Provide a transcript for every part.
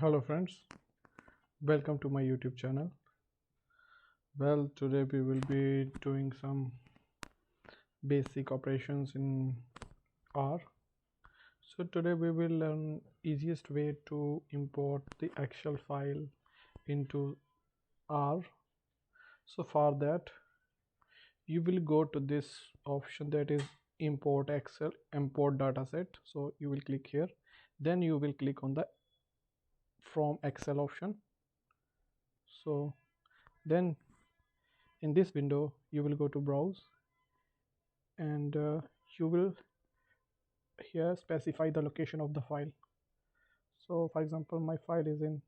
Hello friends, welcome to my YouTube channel. Well, today we will be doing some basic operations in R. So today we will learn easiest way to import the Excel file into R. So for that you will go to this option, that is import Excel, import dataset. So you will click here, then you will click on the from Excel option. So then in this window you will go to browse, and you will here specify the location of the file. So for example, my file is in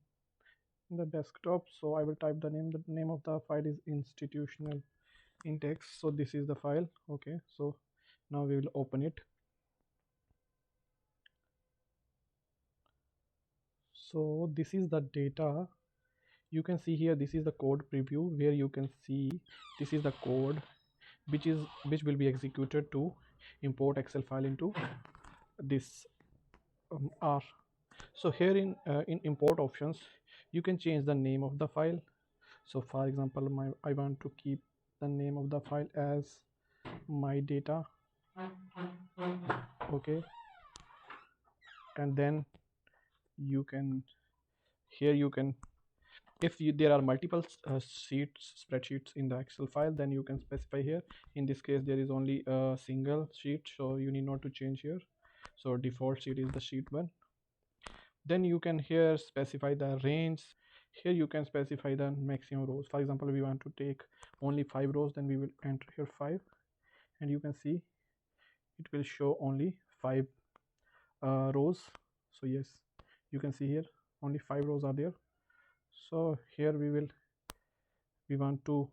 the desktop, so I will type the name of the file is institutional index. So this is the file. Okay, so now we will open it. So this is the data. You can see here, this is the code preview, where you can see this is the code which will be executed to import Excel file into this R. So here in import options, you can change the name of the file. So for example, I want to keep the name of the file as my data. Okay, and then you can here you can, if there are multiple spreadsheets in the Excel file, then you can specify here. In this case there is only a single sheet, so you need not to change here. So default sheet is the sheet 1. Then you can here specify the range. Here you can specify the maximum rows. For example, we want to take only 5 rows, then we will enter here 5, and you can see it will show only 5 rows. So yes, you can see here only 5 rows are there. So here we want to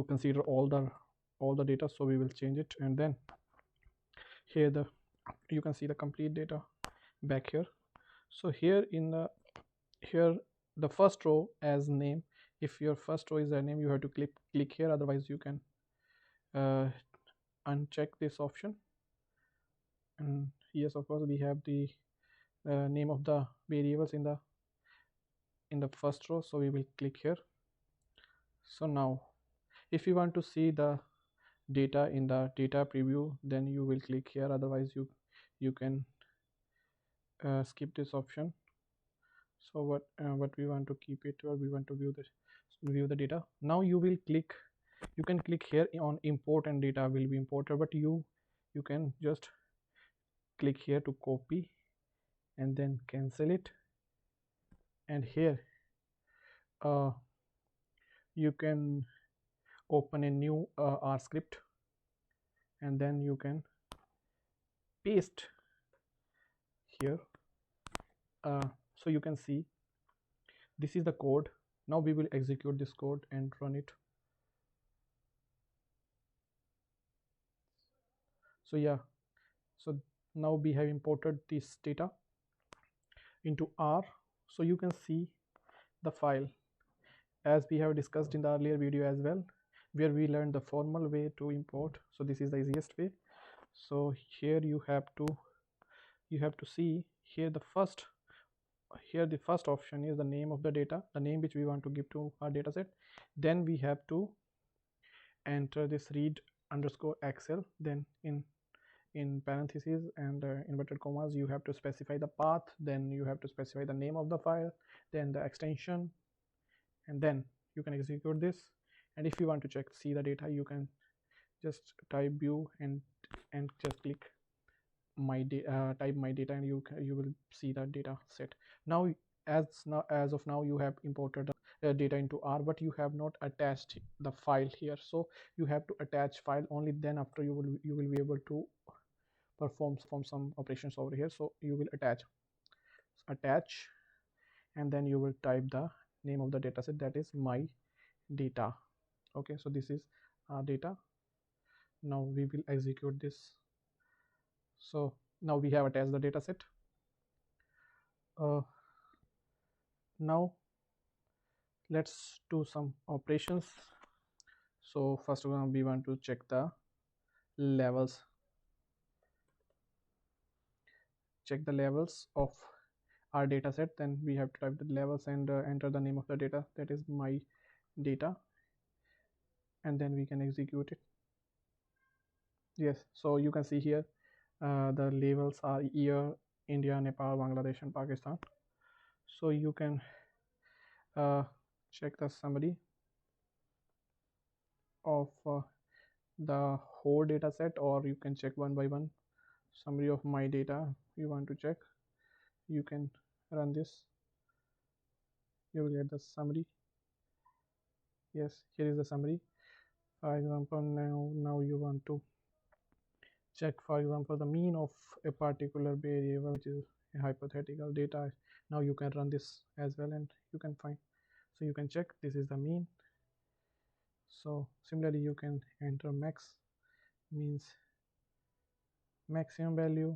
consider all the data, so we will change it. And then here you can see the complete data back here. So here in the here the first row as name, if your first row is a name, you have to click here, otherwise you can uncheck this option. And yes, of course, we have the name of the variables in the first row, so we will click here. So now if you want to see the data in the data preview, then you will click here, otherwise you can skip this option. So what we want to keep it, or we want to view the data. Now you can click here on import, and data will be imported, but you can just click here to copy and then cancel it. And here uh, you can open a new R script, and then you can paste here. So you can see this is the code. Now we will execute this code and run it. So yeah, so now we have imported this data into R. So you can see the file as we have discussed in the earlier video as well, where we learned the formal way to import. So this is the easiest way. So here you have to see here the first option is the name of the data, the name which we want to give to our data set. Then we have to enter this read underscore Excel, then in parentheses and inverted commas you have to specify the path, then you have to specify the name of the file, then the extension, and then you can execute this. And if you want to see the data, you can just type view and just click type my data, and you will see the data set. Now as of now you have imported data into R, but you have not attached the file here. So you have to attach file, only then after you will be able to perform some operations over here. So you will attach, and then you will type the name of the dataset, that is my data. Okay, so this is data. Now we will execute this. So now we have attached the dataset. Now let's do some operations. So first of all, we want to check the levels of our data set, then we have to type the levels and enter the name of the data, that is my data, and then we can execute it. Yes, so you can see here the labels are year, India, Nepal, Bangladesh and Pakistan. So you can check the summary of the whole data set, or you can check one by one. Summary of my data you want to check, you can run this, you will get the summary. Yes, here is the summary. For example, now you want to check, for example, the mean of a particular variable, which is a hypothetical data. Now you can run this as well and you can find, so you can check this is the mean. So similarly you can enter max, means maximum value,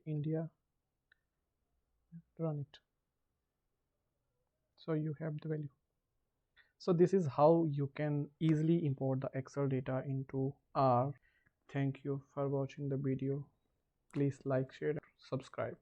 India, run it, so you have the value. So this is how you can easily import the Excel data into R. Thank you for watching the video. Please like, share, and subscribe.